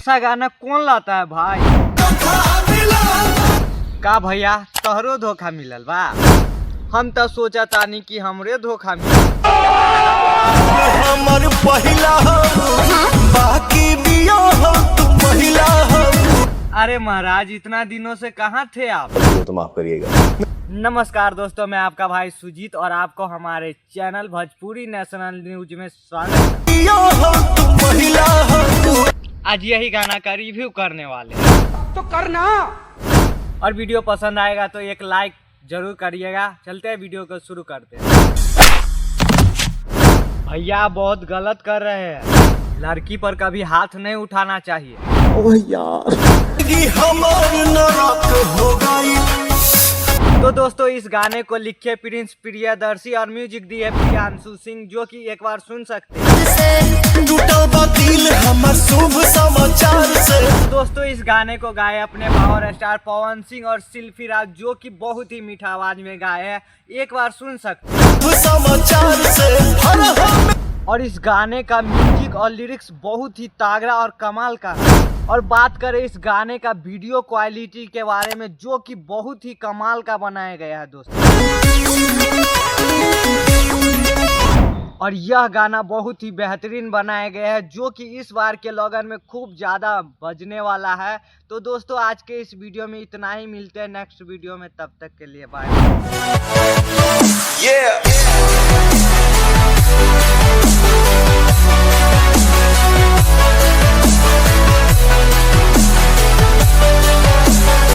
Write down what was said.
ऐसा गाना कौन लाता है भाई? का भैया तोहरो धोखा मिलल बा? हम तो सोचा तानी कि हमरे धोखा मिलल। हमर पहिला बाकी बिया तू महिला। अरे महाराज इतना दिनों से कहाँ थे आप? तो माफ करिएगा। नमस्कार दोस्तों, मैं आपका भाई सुजीत और आपको हमारे चैनल भोजपुरी नेशनल न्यूज में स्वागत है। आज यही गाना का रिव्यू करने वाले तो करना, और वीडियो पसंद आएगा तो एक लाइक जरूर करिएगा। चलते हैं वीडियो को शुरू करते हैं। भैया बहुत गलत कर रहे हैं, लड़की पर कभी हाथ नहीं उठाना चाहिए। ओह यार, हमार नरक हो गई। तो दोस्तों इस गाने को लिखे प्रिंस प्रियदर्शी और म्यूजिक दिए प्रियांशु सिंह, जो कि एक बार सुन सकते हैं। शुभ समाचार से। दोस्तों इस गाने को गाए अपने पावर स्टार पवन सिंह और शिल्पी राज, जो कि बहुत ही मीठा आवाज में गाए हैं, एक बार सुन सकते हैं। समाचार से और इस गाने का म्यूजिक और लिरिक्स बहुत ही तागड़ा और कमाल का है। और बात करें इस गाने का वीडियो क्वालिटी के बारे में, जो कि बहुत ही कमाल का बनाया गया है दोस्तों। और यह गाना बहुत ही बेहतरीन बनाया गया है, जो कि इस बार के लगन में खूब ज्यादा बजने वाला है। तो दोस्तों आज के इस वीडियो में इतना ही, मिलते हैं नेक्स्ट वीडियो में, तब तक के लिए बाय।